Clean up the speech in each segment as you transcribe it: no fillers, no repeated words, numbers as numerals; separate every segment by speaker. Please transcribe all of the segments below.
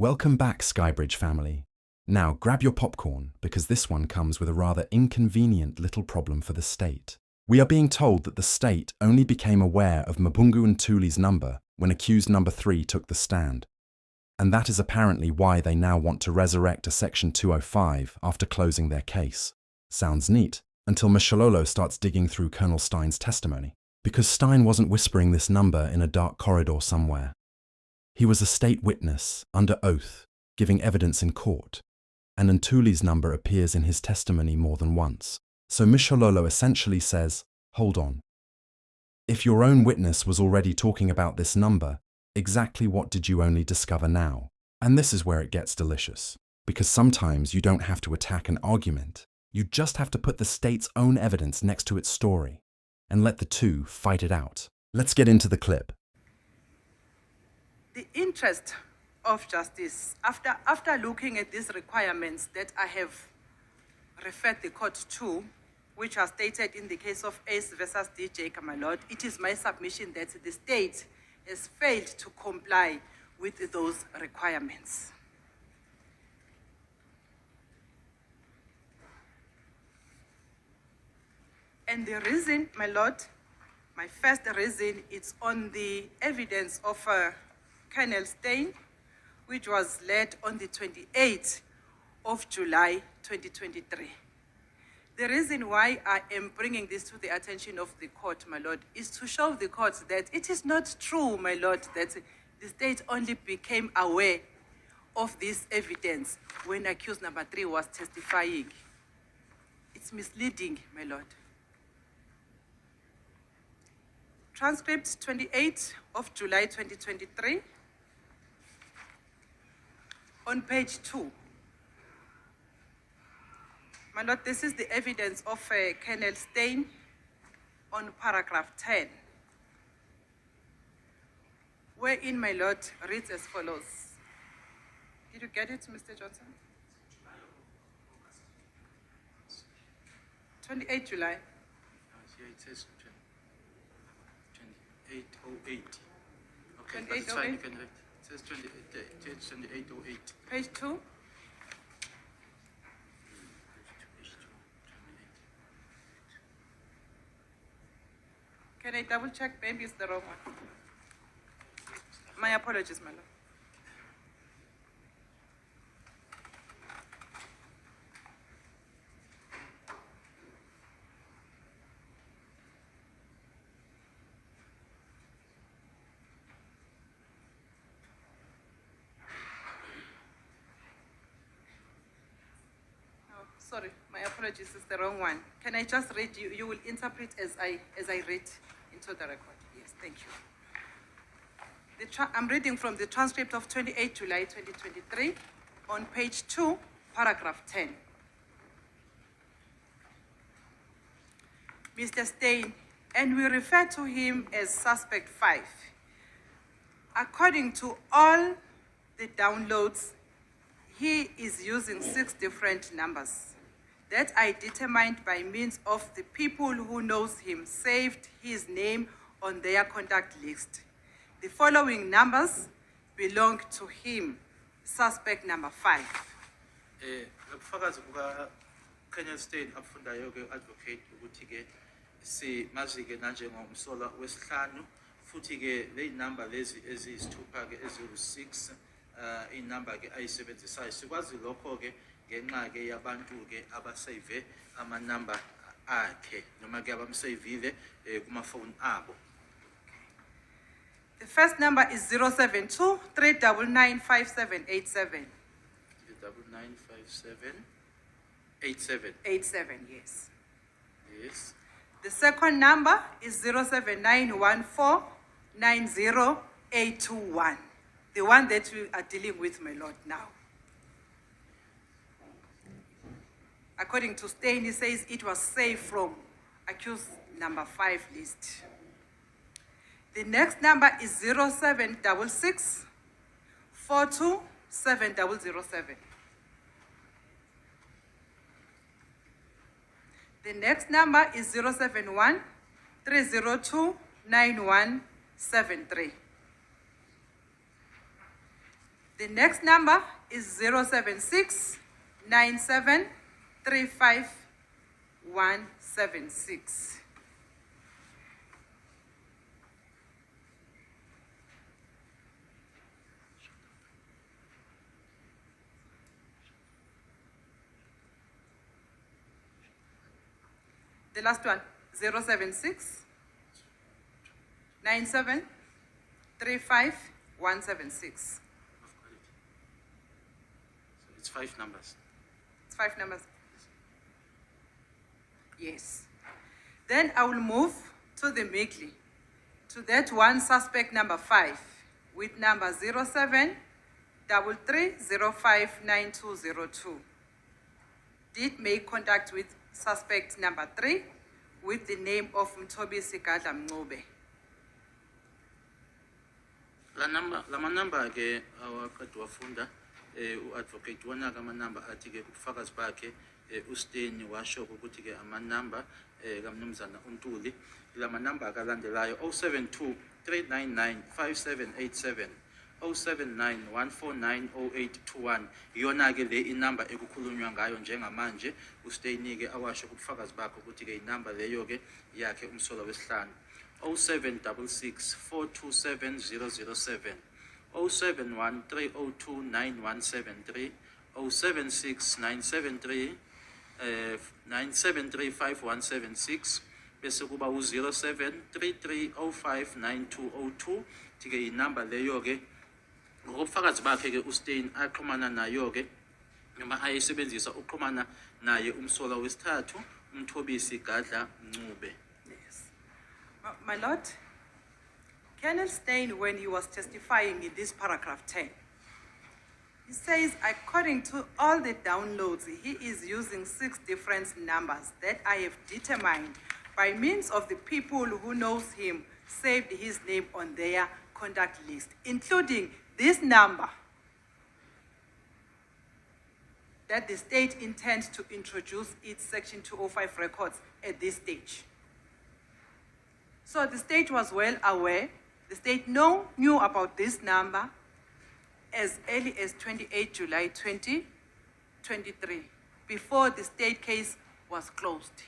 Speaker 1: Welcome back, Skybridge family. Now grab your popcorn, because this one comes with a rather inconvenient little problem for the state. We are being told that the state only became aware of Mabungu Ntuli's number when accused number 3 took the stand. And that is apparently why they now want to resurrect a Section 205 after closing their case. Sounds neat, until Mashalolo starts digging through Colonel Stein's testimony. Because Stein wasn't whispering this number in a dark corridor somewhere. He was a state witness, under oath, giving evidence in court, and Ntuli's number appears in his testimony more than once. So Mishololo essentially says, hold on. If your own witness was already talking about this number, exactly what did you only discover now? And this is where it gets delicious, because sometimes you don't have to attack an argument. You just have to put the state's own evidence next to its story, and let the two fight it out. Let's get into the clip.
Speaker 2: The interest of justice, after looking at these requirements that I have referred the court to, which are stated in the case of Ace versus DJ, my lord, it is my submission that the state has failed to comply with those requirements. And the reason, my lord, my first reason, it's on the evidence of Colonel Stein, which was led on the 28th of July, 2023. The reason why I am bringing this to the attention of the court, my lord, is to show the court that it is not true, my lord, that the state only became aware of this evidence when accused number 3 was testifying. It's misleading, my lord. Transcript 28th of July 2023. On page 2. My lord, this is the evidence of Colonel Stein on paragraph 10, wherein my lord reads as follows. Did you get it, Mr. Johnson? 28 July.
Speaker 3: Here it says 2808. Okay,
Speaker 2: 2808?
Speaker 3: that's fine, you can read. It says 2808.
Speaker 2: Page 2. Can I double check? Maybe it's the wrong one. My apologies, my lord. Sorry, my apologies, it's the wrong one. Can I just read you? You will interpret as I read into the record. Yes, thank you. I'm reading from the transcript of 28 July 2023 on page 2, paragraph 10. Mr. Stein, and we refer to him as suspect 5. According to all the downloads, he is using 6 different numbers that I determined by means of the people who knows him saved his name on their contact list. The following numbers belong to him, suspect number 5.
Speaker 3: Ubufakazi buka Colonel Stein abufundayo ke advocate ukuthi ke simazi ke nanjengomsola wesihlanu futhi ke le number lezi eziyisithupha ke eziwu6 inumber ke ayisebenzisayo sikwazi lokho ke ngenxa ke yabantu ke abasave ama number akhe noma ke abamsavile kuma phone abo.
Speaker 2: The first number is 072 399 5787.
Speaker 3: 3995787.
Speaker 2: 87, yes.
Speaker 3: Yes.
Speaker 2: The second number is 07914 90821. The one that we are dealing with, my lord, now. According to Stein, he says it was saved from accused number 5 list. The next number is 0766 42707. The next number is 071 302 9173. The next number is 076 97 35 176. The last one, 076 97 35 176.
Speaker 3: So it's 5 numbers.
Speaker 2: It's 5 numbers. Yes. Then I will move to the Mikli, to that one suspect number 5, with number 0733059202. Did make contact with suspect number 3 with the name of Mthobisi Gadla Mncube.
Speaker 3: Lama number ke awaqeda wafunda uadvocate wona kama number athi ke kufakazi bakhe uSteni washo ukuthi ke ama number kaMnumzana uNtuli lama number akalandelayo 072 399 5787 079 149 0821 iyona ke le inumber ekukhulunywa ngayo njengamanje uSteni ke awasho kubufakazi bakhe ukuthi ke inumber leyo ke yakhe umsolo wesihlanu 0766 427 007 302 9173 076 973 5176 bese kuba u07 3305 9202 tike inumber leyo ke ngokufakazi bakhe ke uStein aqhumana nayo ke noma ayisebenzisa uqhumana naye umsola wesithathu Mthobisi Gadla Mncube.
Speaker 2: Yes. My Lord, Colonel Steyn, when he was testifying in this paragraph 10, he says, according to all the downloads, he is using 6 different numbers that I have determined by means of the people who knows him, saved his name on their contact list, including this number that the state intends to introduce its Section 205 records at this stage. So the state was well aware. The state knew about this number as early as 28 July 2023, before the state case was closed.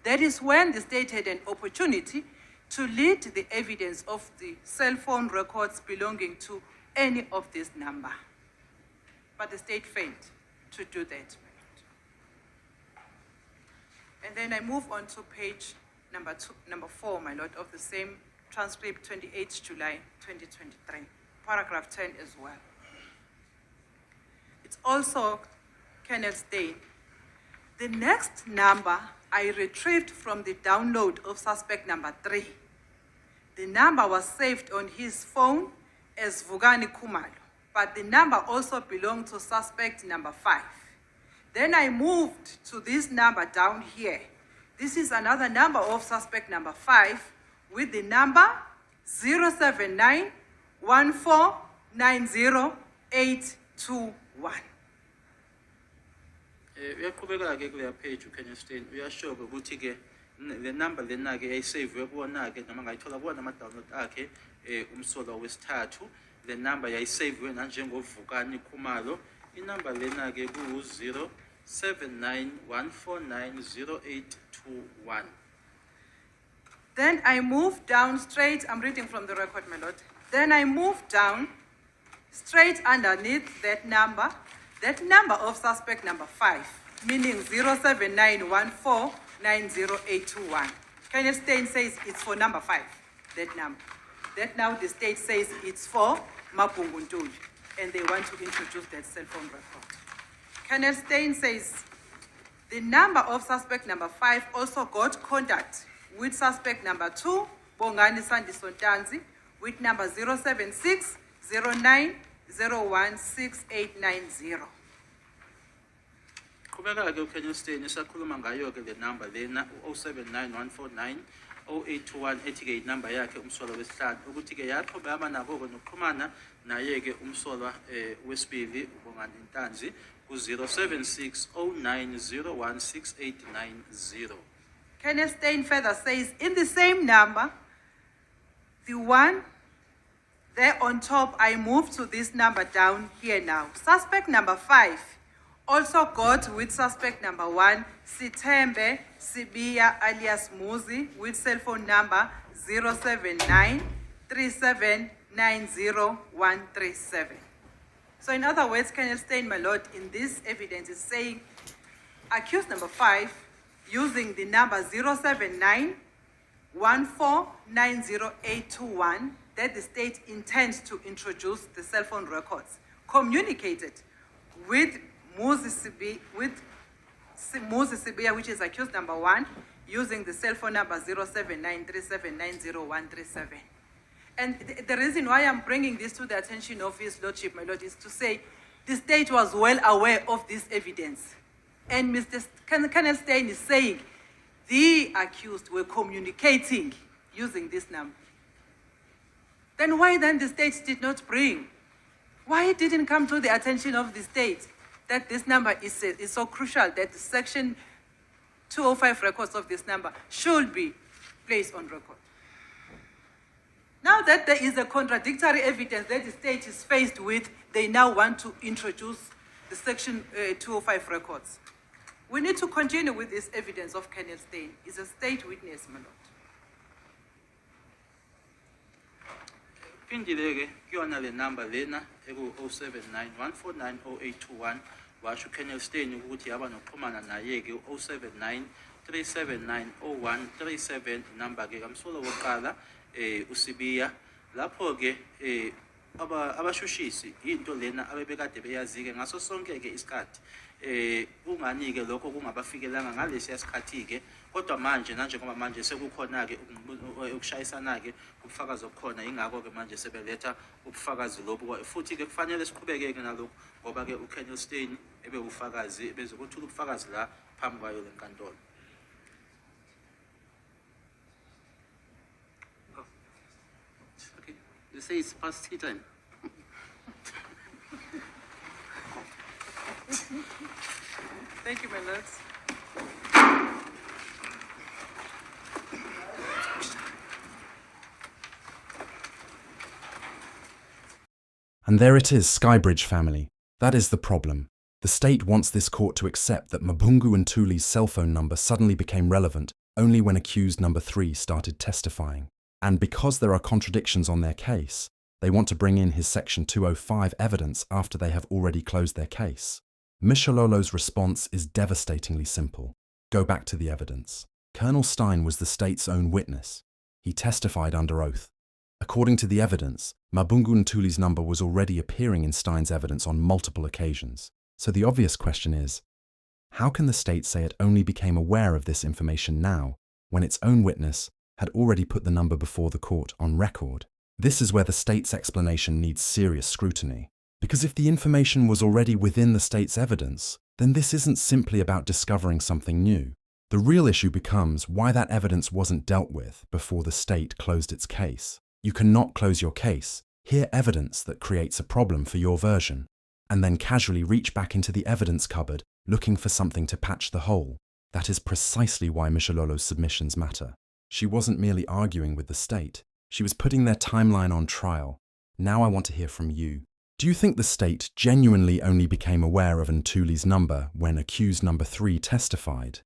Speaker 2: That is when the state had an opportunity to lead the evidence of the cell phone records belonging to any of this number. But the state failed to do that. And then I move on to page number 4, my Lord, of the same transcript, 28 July 2023, paragraph 10 as well. It's also Colonel Steyn. The next number I retrieved from the download of suspect number 3. The number was saved on his phone as Vugani Khumalo, but the number also belonged to suspect number 5. Then I moved to this number down here. This is another number of suspect number 5 with the number 079 1490821.
Speaker 3: Uyaqhubeka ke kule page uKenneth Steyn uyasho ukuthi ke le number lena ke yayisave kuona ke noma ngayithola kuona ama download akhe umsolo wesithathu le number yayisave na njengovukani Khumalo inumber lena ke ku 0791490821.
Speaker 2: Then I moved down straight, I'm reading from the record, my Lord. Then I moved down straight underneath that number of suspect number 5, meaning 07914900821. Colonel Steyn says it's for number 5, that number. That now the state says it's for Mabungu Ntuli, and they want to introduce that cell phone record. Colonel Steyn says the number of suspect number 5 also got contact with suspect number 2, Bongani Sandiso Ntanzi, with number 07609016890.
Speaker 3: Qhubeka ke uKenneth Steyn esakhuluma ngayo ke le number lena 0791490821 ethi ke inumber yakhe umsolo wesihlanu ukuthi ke yaqhubeka nabo nokuxhumana naye ke umsolwa wesibili uBongani Ntanzi ku 0760901680.
Speaker 2: Kenneth Steyn further says, in the same number, the one There on top, I move to this number down here now. Suspect number 5 also got with suspect number 1, Sitembe Sibiya alias Muzi, with cell phone number 079 3790137. So in other words, Colonel Steyn, my lord, in this evidence is saying accused number 5 using the number 079 1490821 that the state intends to introduce the cell phone records, communicated with Muzi Sibiya, which is accused number 1, using the cell phone number 07937900137. And the reason why I'm bringing this to the attention of His Lordship, my lord, is to say the state was well aware of this evidence. And Mr. Colonel Steyn is saying the accused were communicating using this number. Then why then the state did not bring? Why it didn't come to the attention of the state that this number is so crucial that the section 205 records of this number should be placed on record? Now that there is a contradictory evidence that the state is faced with, they now want to introduce the section 205 records. We need to continue with this evidence of Colonel Steyn. He's a state witness, my lord.
Speaker 3: Phindile-ke kuyona le number lena eku 079 1490821 washo uKolonel Steyn ukuthi yaba nokuxhumana naye-ke 079 3790137 number-ke kamsolo wokuqala uSibiya. Lapho-ke abashushisi into lena abebekade beyazi-ke ngaso sonke-ke isikhathi ungani-ke lokho kungabafikelanga ngalesiya sikhathi-ke, kodwa manje nanjengoba manje sekukhona-ke ukushayisana-ke ubufakazi obukhona, ingakho-ke manje sebeletha ubufakazi lobu, futhi-ke kufanele siqhubeke-ke nalokhu ngoba-ke uKolonel Steyn ebewufakazi bezokuthula ubufakazi la phambi kwayo le nkantolo.
Speaker 4: Okay, you say it's past tea time.
Speaker 2: Thank you, my lords.
Speaker 1: And there it is, Skybridge family. That is the problem. The state wants this court to accept that Mabungu Ntuli's cell phone number suddenly became relevant only when accused number 3 started testifying. And because there are contradictions on their case, they want to bring in his section 205 evidence after they have already closed their case. Mishalolo's response is devastatingly simple. Go back to the evidence. Colonel Steyn was the state's own witness. He testified under oath. According to the evidence, Mabungu Ntuli's number was already appearing in Steyn's evidence on multiple occasions. So the obvious question is, how can the state say it only became aware of this information now, when its own witness had already put the number before the court on record? This is where the state's explanation needs serious scrutiny. Because if the information was already within the state's evidence, then this isn't simply about discovering something new. The real issue becomes why that evidence wasn't dealt with before the state closed its case. You cannot close your case, hear evidence that creates a problem for your version, and then casually reach back into the evidence cupboard looking for something to patch the hole. That is precisely why Mishalolo's submissions matter. She wasn't merely arguing with the state. She was putting their timeline on trial. Now I want to hear from you. Do you think the state genuinely only became aware of Ntuli's number when accused number 3 testified?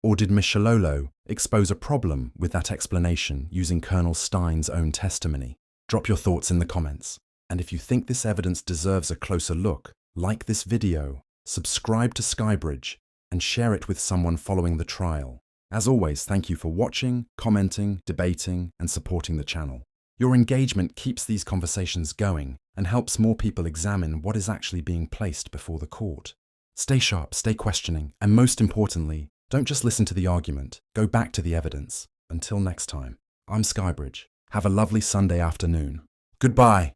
Speaker 1: Or did Mishalolo expose a problem with that explanation using Colonel Steyn's own testimony? Drop your thoughts in the comments. And if you think this evidence deserves a closer look, like this video, subscribe to Skybridge, and share it with someone following the trial. As always, thank you for watching, commenting, debating, and supporting the channel. Your engagement keeps these conversations going and helps more people examine what is actually being placed before the court. Stay sharp, stay questioning, and most importantly, don't just listen to the argument, go back to the evidence. Until next time, I'm Skybridge. Have a lovely Sunday afternoon. Goodbye.